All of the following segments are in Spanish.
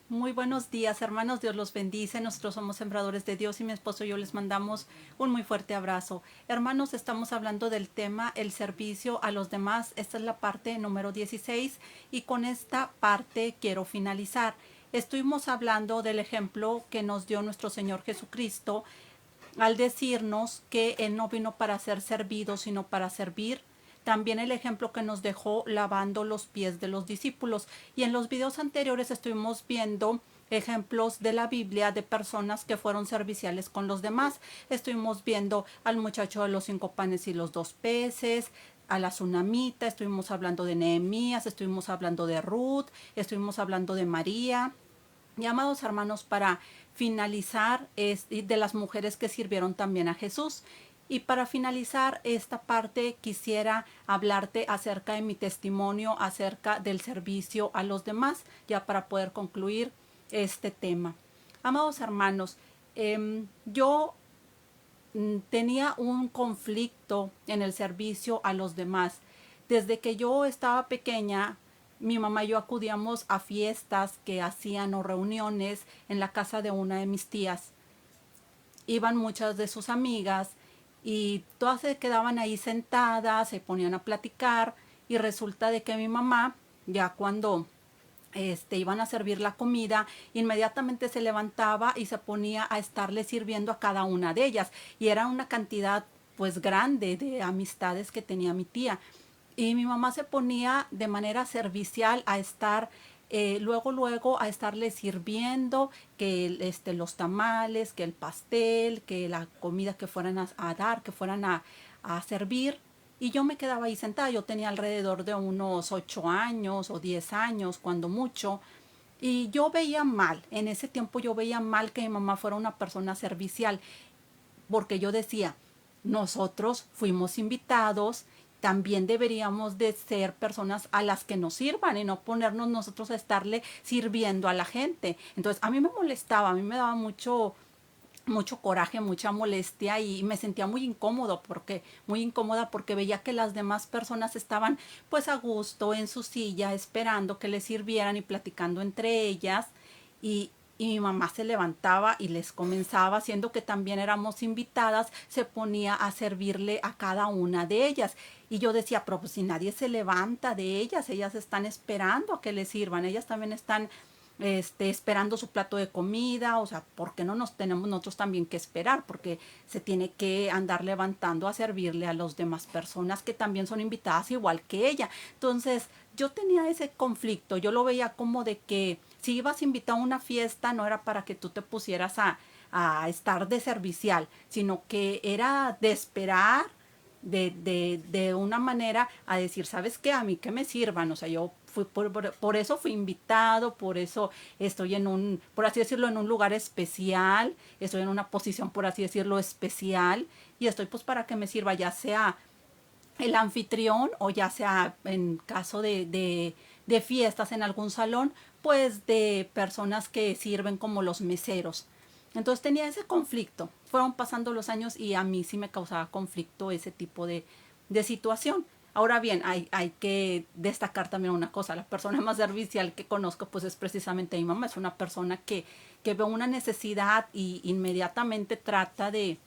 Muy buenos días, hermanos. Dios los bendice. Nosotros somos sembradores de Dios y mi esposo y yo les mandamos un muy fuerte abrazo. Hermanos, estamos hablando del tema el servicio a los demás. Esta es la parte número 16 y con esta parte quiero finalizar. Estuvimos hablando del ejemplo que nos dio nuestro Señor Jesucristo al decirnos que Él no vino para ser servido, sino para servir. También el ejemplo que nos dejó lavando los pies de los discípulos. Y en los videos anteriores estuvimos viendo ejemplos de la Biblia de personas que fueron serviciales con los demás. Estuvimos viendo al muchacho de los 5 panes y los 2 peces, a la tsunamita, estuvimos hablando de Nehemías, estuvimos hablando de Ruth, estuvimos hablando de María. Y amados hermanos, para finalizar de las mujeres que sirvieron también a Jesús. Y para finalizar esta parte quisiera hablarte acerca de mi testimonio, acerca del servicio a los demás, ya para poder concluir este tema. Amados hermanos, yo tenía un conflicto en el servicio a los demás. Desde que yo estaba pequeña, mi mamá y yo acudíamos a fiestas que hacían o reuniones en la casa de una de mis tías. Iban muchas de sus amigas y todas se quedaban ahí sentadas, se ponían a platicar y resulta de que mi mamá, ya cuando iban a servir la comida, inmediatamente se levantaba y se ponía a estarle sirviendo a cada una de ellas. Y era una cantidad pues grande de amistades que tenía mi tía. Y mi mamá se ponía de manera servicial a estar luego a estarle sirviendo que los tamales, que el pastel, que la comida que fueran a dar, que fueran a servir. Y yo me quedaba ahí sentada. Yo tenía alrededor de unos 8 años o 10 años, cuando mucho. Y yo veía mal, en ese tiempo yo veía mal que mi mamá fuera una persona servicial, porque yo decía, nosotros fuimos invitados, también deberíamos de ser personas a las que nos sirvan y no ponernos nosotros a estarle sirviendo a la gente. Entonces a mí me molestaba, a mí me daba mucho coraje, mucha molestia y me sentía muy incómoda porque veía que las demás personas estaban pues a gusto en su silla esperando que les sirvieran y platicando entre ellas y, y mi mamá se levantaba y les comenzaba, siendo que también éramos invitadas, se ponía a servirle a cada una de ellas. Y yo decía, pero pues si nadie se levanta de ellas están esperando a que les sirvan, ellas también están esperando su plato de comida, o sea, ¿por qué no nos tenemos nosotros también que esperar? Porque se tiene que andar levantando a servirle a las demás personas que también son invitadas igual que ella. Entonces, yo tenía ese conflicto, yo lo veía como de que si ibas invitado a una fiesta no era para que tú te pusieras a estar de servicial, sino que era de esperar de una manera a decir, ¿sabes qué? A mí que me sirvan, o sea, yo fui por eso fui invitado, por eso estoy en un, por así decirlo, en un lugar especial, estoy en una posición, por así decirlo, especial, y estoy pues para que me sirva, ya sea el anfitrión o ya sea en caso de fiestas en algún salón, pues de personas que sirven como los meseros. Entonces tenía ese conflicto. Fueron pasando los años y a mí sí me causaba conflicto ese tipo de situación. Ahora bien, hay que destacar también una cosa. La persona más servicial que conozco pues es precisamente mi mamá. Es una persona que ve una necesidad y inmediatamente trata de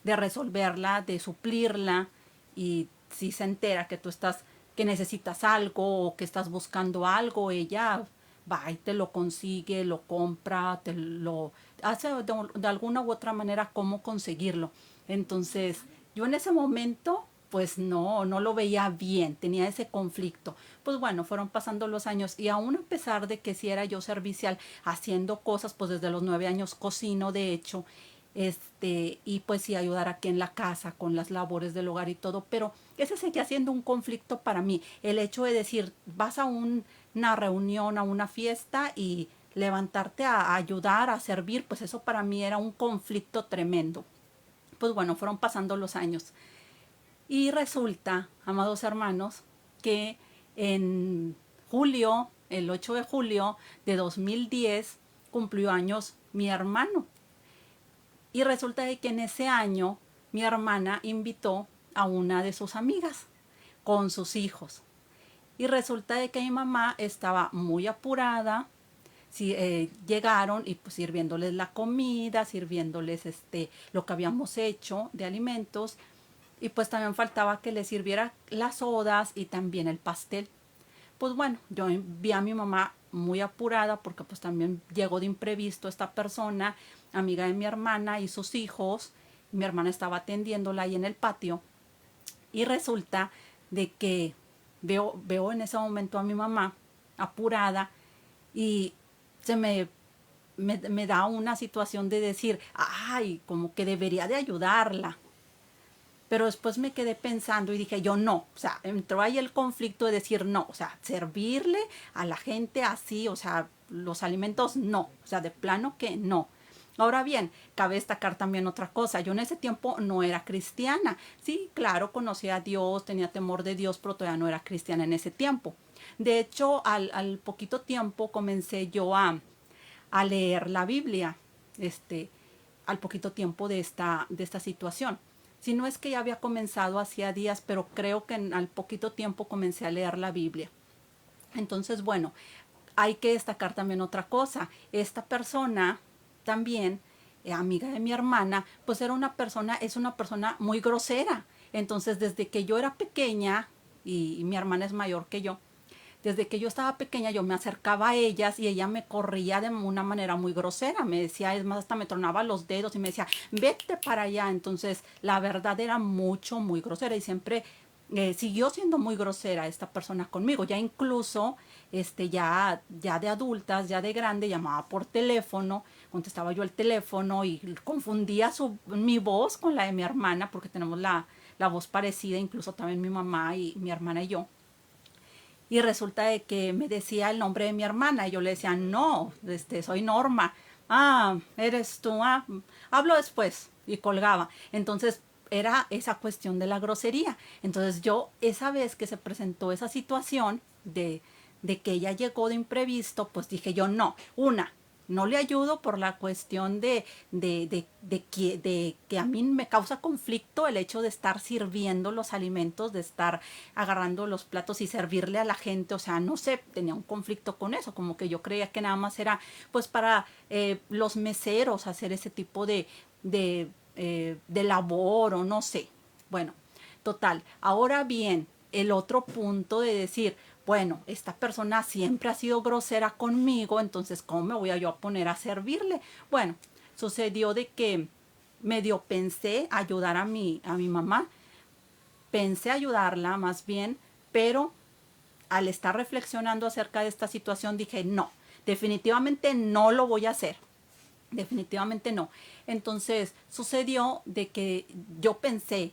resolverla, de suplirla y si se entera que tú estás, que necesitas algo o que estás buscando algo, ella va y te lo consigue, lo compra, te lo hace de alguna u otra manera cómo conseguirlo. Entonces, yo en ese momento pues no lo veía bien, tenía ese conflicto. Pues bueno, fueron pasando los años y aún a pesar de que si era yo servicial haciendo cosas, pues desde los 9 años cocino de hecho, y pues sí ayudar aquí en la casa con las labores del hogar y todo, pero ese seguía siendo un conflicto para mí, el hecho de decir, vas a una reunión, a una fiesta y levantarte a ayudar, a servir, pues eso para mí era un conflicto tremendo. Pues bueno, fueron pasando los años. Y resulta, amados hermanos, que en julio, el 8 de julio de 2010, cumplió años mi hermano. Y resulta de que en ese año mi hermana invitó a una de sus amigas con sus hijos. Y resulta de que mi mamá estaba muy apurada, sí, llegaron y pues sirviéndoles la comida, sirviéndoles lo que habíamos hecho de alimentos, y pues también faltaba que les sirviera las sodas y también el pastel. Pues bueno, yo vi a mi mamá muy apurada porque pues también llegó de imprevisto esta persona, amiga de mi hermana y sus hijos. Mi hermana estaba atendiéndola ahí en el patio y resulta de que veo en ese momento a mi mamá apurada y se me da una situación de decir, ay, como que debería de ayudarla. Pero después me quedé pensando y dije, yo no, o sea, entró ahí el conflicto de decir no, o sea, servirle a la gente así, o sea, los alimentos no, o sea, de plano que no. Ahora bien, cabe destacar también otra cosa, yo en ese tiempo no era cristiana, sí, claro, conocía a Dios, tenía temor de Dios, pero todavía no era cristiana en ese tiempo. De hecho, al poquito tiempo comencé yo a leer la Biblia, al poquito tiempo de esta situación. Si no es que ya había comenzado hacía días, pero creo que al poquito tiempo comencé a leer la Biblia. Entonces, bueno, hay que destacar también otra cosa. Esta persona también, amiga de mi hermana, pues es una persona muy grosera. Entonces, desde que yo era pequeña, y mi hermana es mayor que yo, desde que yo estaba pequeña yo me acercaba a ellas y ella me corría de una manera muy grosera, me decía, es más, hasta me tronaba los dedos y me decía, vete para allá. Entonces la verdad era muy grosera y siempre siguió siendo muy grosera esta persona conmigo. Ya incluso ya de adultas, ya de grande, llamaba por teléfono, contestaba yo el teléfono y confundía mi voz con la de mi hermana porque tenemos la voz parecida, incluso también mi mamá y mi hermana y yo. Y resulta de que me decía el nombre de mi hermana y yo le decía, no, soy Norma. Ah, eres tú. Ah, hablo después. Y colgaba. Entonces era esa cuestión de la grosería. Entonces yo, esa vez que se presentó esa situación de que ella llegó de imprevisto, pues dije yo, no, no le ayudo por la cuestión de que a mí me causa conflicto el hecho de estar sirviendo los alimentos, de estar agarrando los platos y servirle a la gente. O sea, no sé, tenía un conflicto con eso, como que yo creía que nada más era pues para los meseros hacer ese tipo de labor o no sé. Bueno, total. Ahora bien, el otro punto de decir, bueno, esta persona siempre ha sido grosera conmigo, entonces ¿cómo me voy a yo a poner a servirle? Bueno, sucedió de que medio pensé ayudar a mi mamá, pensé ayudarla más bien, pero al estar reflexionando acerca de esta situación dije, no, definitivamente no lo voy a hacer. Definitivamente no. Entonces sucedió de que yo pensé,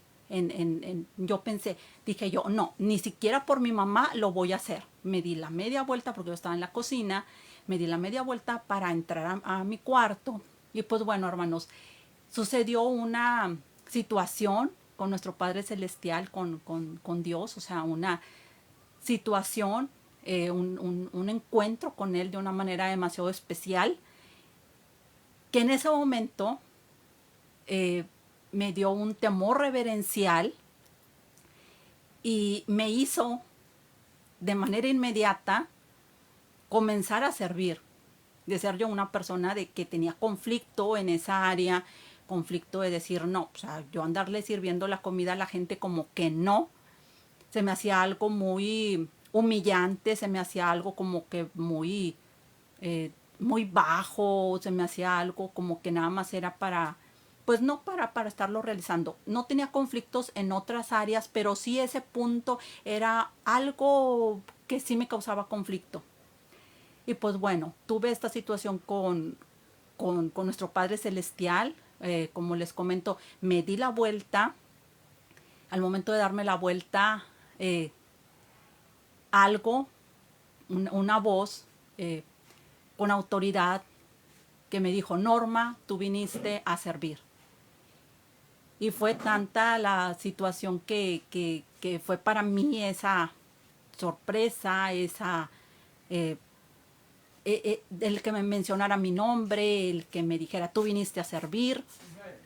yo pensé, dije yo, no, ni siquiera por mi mamá lo voy a hacer. Me di la media vuelta porque yo estaba en la cocina, me di la media vuelta para entrar a mi cuarto y pues bueno, hermanos, sucedió una situación con nuestro Padre Celestial, con Dios, o sea, una situación, un encuentro con Él de una manera demasiado especial, que en ese momento eh, me dio un temor reverencial y me hizo de manera inmediata comenzar a servir, de ser yo una persona de que tenía conflicto en esa área, conflicto de decir no, o sea, yo andarle sirviendo la comida a la gente como que no, se me hacía algo muy humillante, se me hacía algo como que muy bajo, se me hacía algo como que nada más era para, pues no para estarlo realizando. No tenía conflictos en otras áreas, pero sí ese punto era algo que sí me causaba conflicto. Y pues bueno, tuve esta situación con nuestro Padre Celestial. Como les comento, me di la vuelta. Al momento de darme la vuelta, eh, algo, una voz con autoridad que me dijo, Norma, tú viniste a servir. Y fue tanta la situación que fue para mí esa sorpresa, eh, el que me mencionara mi nombre, el que me dijera, tú viniste a servir,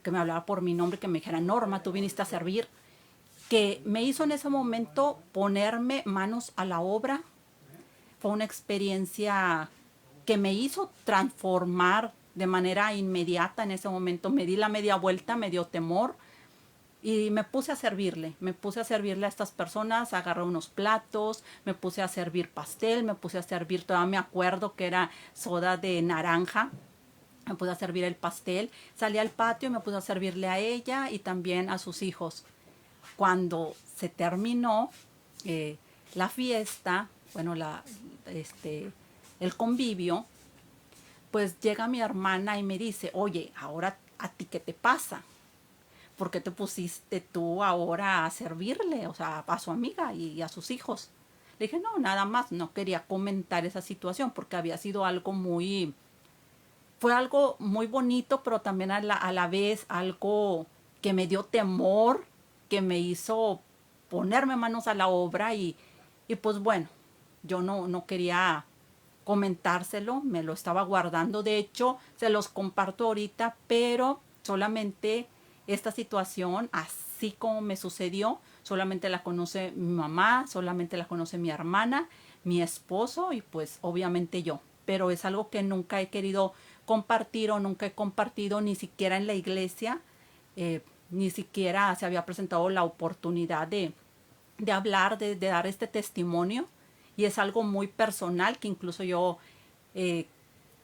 que me hablara por mi nombre, que me dijera, Norma, tú viniste a servir, que me hizo en ese momento ponerme manos a la obra. Fue una experiencia que me hizo transformar de manera inmediata. En ese momento me di la media vuelta, me dio temor y me puse a servirle a estas personas, agarré unos platos, me puse a servir pastel, me puse a servir, todavía me acuerdo que era soda de naranja, me puse a servir el pastel, salí al patio y me puse a servirle a ella y también a sus hijos. Cuando se terminó la fiesta, bueno, el convivio, pues llega mi hermana y me dice, oye, ahora a ti qué te pasa, ¿por qué te pusiste tú ahora a servirle, o sea, a su amiga y a sus hijos? Le dije, no, nada más, no quería comentar esa situación porque había sido algo muy, fue algo muy bonito, pero también a la vez algo que me dio temor, que me hizo ponerme manos a la obra y pues bueno, yo no quería comentárselo, me lo estaba guardando. De hecho, se los comparto ahorita, pero solamente esta situación, así como me sucedió, solamente la conoce mi mamá, solamente la conoce mi hermana, mi esposo y pues obviamente yo. Pero es algo que nunca he querido compartir o nunca he compartido ni siquiera en la iglesia, ni siquiera se había presentado la oportunidad de hablar, de dar este testimonio. Y es algo muy personal que incluso yo eh,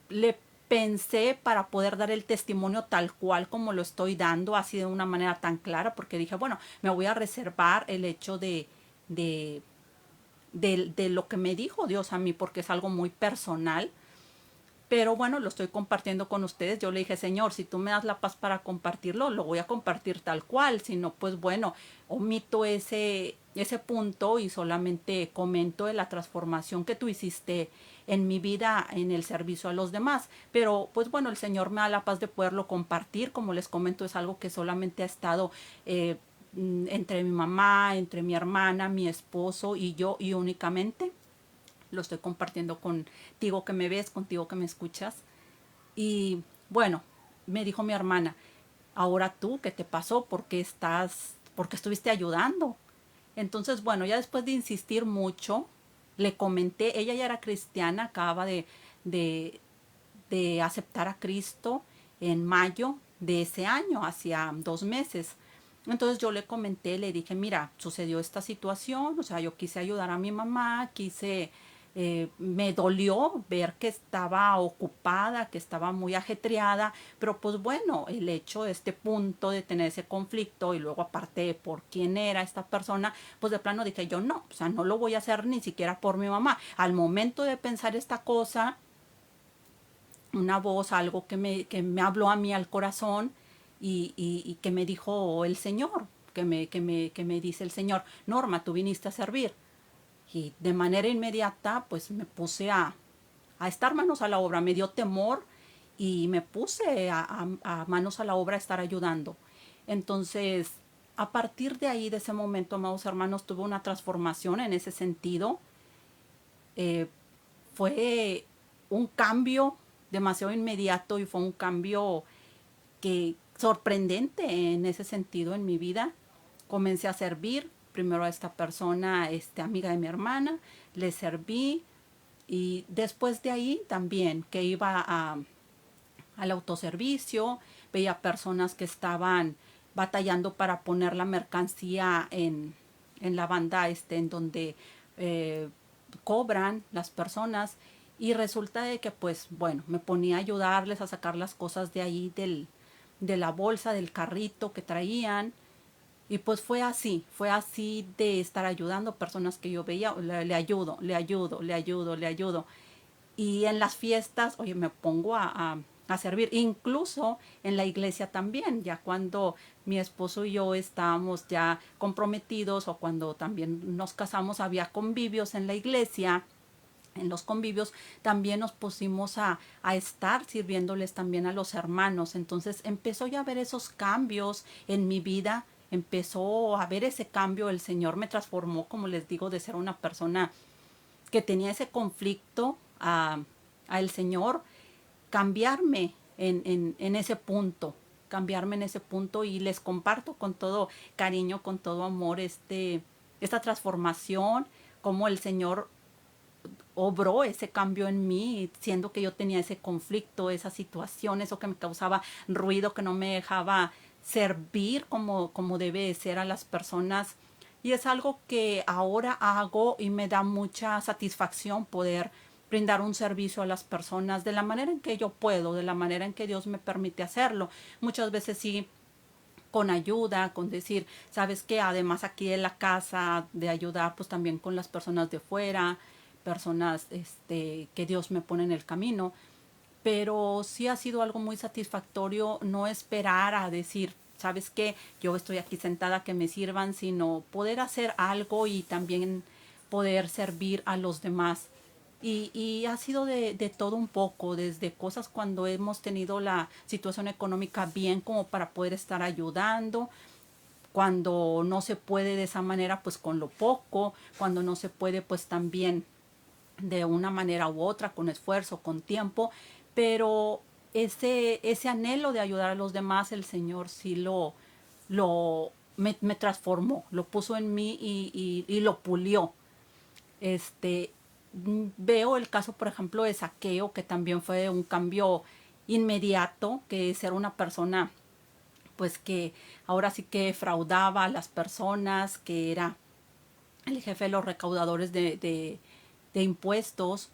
le pensé para poder dar el testimonio tal cual como lo estoy dando, así de una manera tan clara, porque dije, bueno, me voy a reservar el hecho de, de lo que me dijo Dios a mí, porque es algo muy personal. Pero bueno, lo estoy compartiendo con ustedes. Yo le dije, Señor, si tú me das la paz para compartirlo, lo voy a compartir tal cual. Si no, pues bueno, omito ese punto y solamente comento de la transformación que tú hiciste en mi vida en el servicio a los demás. Pero pues bueno, el Señor me da la paz de poderlo compartir. Como les comento, es algo que solamente ha estado entre mi mamá, entre mi hermana, mi esposo y yo y únicamente lo estoy compartiendo contigo que me ves, contigo que me escuchas. Y bueno, me dijo mi hermana, ahora tú, ¿qué te pasó? ¿Por qué estuviste ayudando? Entonces, bueno, ya después de insistir mucho, le comenté, ella ya era cristiana, acaba de, de aceptar a Cristo en mayo de ese año, hacía 2 meses. Entonces yo le comenté, le dije, mira, sucedió esta situación, o sea, yo quise ayudar a mi mamá, me dolió ver que estaba ocupada, que estaba muy ajetreada, pero pues bueno, el hecho de este punto de tener ese conflicto y luego aparte por quién era esta persona, pues de plano dije yo no, o sea, no lo voy a hacer ni siquiera por mi mamá. Al momento de pensar esta cosa, una voz, algo que me habló a mí al corazón y que me dijo el Señor, que me dice el Señor, Norma, tú viniste a servir. Y de manera inmediata, pues me puse a estar manos a la obra, me dio temor y me puse a manos a la obra a estar ayudando. Entonces, a partir de ahí, de ese momento, amados hermanos, tuve una transformación en ese sentido. Eh, Fue un cambio demasiado inmediato y fue un cambio que sorprendente en ese sentido en mi vida. Comencé a servir primero a esta persona, amiga de mi hermana, le serví y después de ahí también que iba al autoservicio, veía personas que estaban batallando para poner la mercancía en la banda en donde eh, cobran las personas y resulta de que pues bueno, me ponía a ayudarles a sacar las cosas de ahí de la bolsa, del carrito que traían y pues fue así de estar ayudando a personas que yo veía, le ayudo, le ayudo, le ayudo, le ayudo. Y en las fiestas, oye, me pongo a servir, incluso en la iglesia también, ya cuando mi esposo y yo estábamos ya comprometidos o cuando también nos casamos, había convivios en la iglesia. En los convivios también nos pusimos a estar sirviéndoles también a los hermanos. Entonces empezó ya a ver esos cambios en mi vida, empezó a ver ese cambio. El Señor me transformó, como les digo, de ser una persona que tenía ese conflicto a el Señor, cambiarme en ese punto, cambiarme en ese punto y les comparto con todo cariño, con todo amor esta transformación, como el Señor obró ese cambio en mí, siendo que yo tenía ese conflicto, esa situación, eso que me causaba ruido, que no me dejaba servir como debe ser a las personas. Y es algo que ahora hago y me da mucha satisfacción poder brindar un servicio a las personas de la manera en que yo puedo, de la manera en que Dios me permite hacerlo. Muchas veces sí, con ayuda, con decir, sabes que además aquí de la casa, de ayudar pues también con las personas de fuera, personas que Dios me pone en el camino. Pero sí ha sido algo muy satisfactorio no esperar a decir, sabes que yo estoy aquí sentada, que me sirvan, sino poder hacer algo y también poder servir a los demás. Y ha sido de todo un poco, desde cosas cuando hemos tenido la situación económica bien como para poder estar ayudando, cuando no se puede de esa manera pues con lo poco, cuando no se puede pues también de una manera u otra, con esfuerzo, con tiempo, pero ese anhelo de ayudar a los demás, el Señor sí me transformó, lo puso en mí y lo pulió. Este, veo el caso, por ejemplo, de Saqueo, que también fue un cambio inmediato, que es ser una persona, pues que ahora sí que fraudaba a las personas, que era el jefe de los recaudadores de impuestos,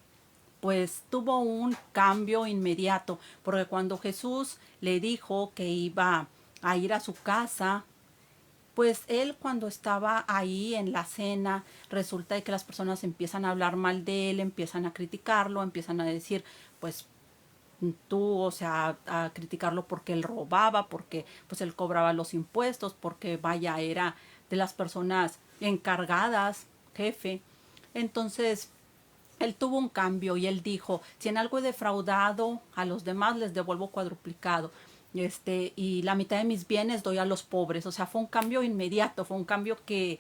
pues tuvo un cambio inmediato, porque cuando Jesús le dijo que iba a ir a su casa, pues él cuando estaba ahí en la cena, resulta de que las personas empiezan a hablar mal de él, empiezan a criticarlo, empiezan a decir, pues tú, o sea, a criticarlo porque él robaba, porque pues él cobraba los impuestos, porque vaya, era de las personas encargadas, jefe. Entonces, él tuvo un cambio y él dijo, si en algo he defraudado a los demás, les devuelvo cuadruplicado. Y la mitad de mis bienes doy a los pobres. O sea, fue un cambio inmediato, fue un cambio que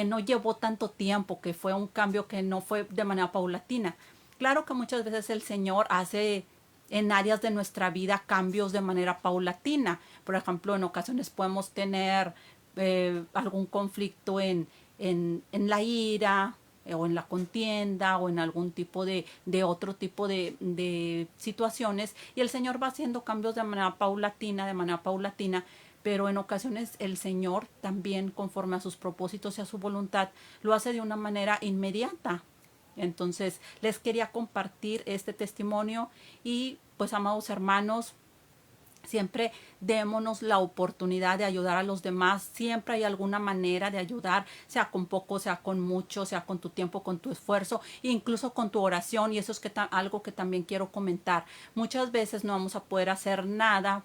no llevó tanto tiempo, que fue un cambio que no fue de manera paulatina. Claro que muchas veces el Señor hace en áreas de nuestra vida cambios de manera paulatina. Por ejemplo, en ocasiones podemos tener algún conflicto en la ira, o en la contienda o en algún tipo de otro tipo de situaciones, y el Señor va haciendo cambios de manera paulatina, pero en ocasiones el Señor también, conforme a sus propósitos y a su voluntad, lo hace de una manera inmediata. Entonces les quería compartir este testimonio y pues, amados hermanos, siempre démonos la oportunidad de ayudar a los demás. Siempre hay alguna manera de ayudar, sea con poco, sea con mucho, sea con tu tiempo, con tu esfuerzo, incluso con tu oración. Y eso es algo que también quiero comentar. Muchas veces no vamos a poder hacer nada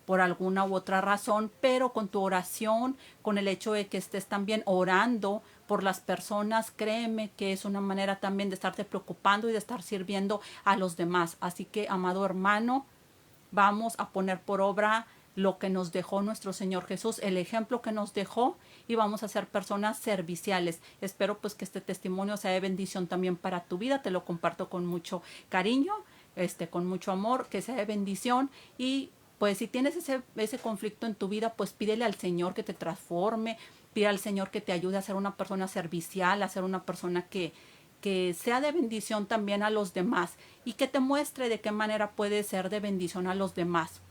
por alguna u otra razón, pero con tu oración, con el hecho de que estés también orando por las personas, créeme que es una manera también de estarte preocupando y de estar sirviendo a los demás. Así que, amado hermano, vamos a poner por obra lo que nos dejó nuestro Señor Jesús, el ejemplo que nos dejó, y vamos a ser personas serviciales. Espero pues que este testimonio sea de bendición también para tu vida. Te lo comparto con mucho cariño, con mucho amor, que sea de bendición. Y pues si tienes ese conflicto en tu vida, pues pídele al Señor que te transforme, pide al Señor que te ayude a ser una persona servicial, a ser una persona que sea de bendición también a los demás y que te muestre de qué manera puede ser de bendición a los demás.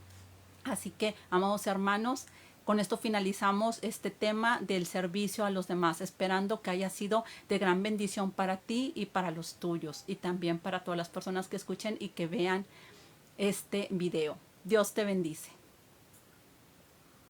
Así que, amados hermanos, con esto finalizamos este tema del servicio a los demás, esperando que haya sido de gran bendición para ti y para los tuyos, y también para todas las personas que escuchen y que vean este video. Dios te bendice.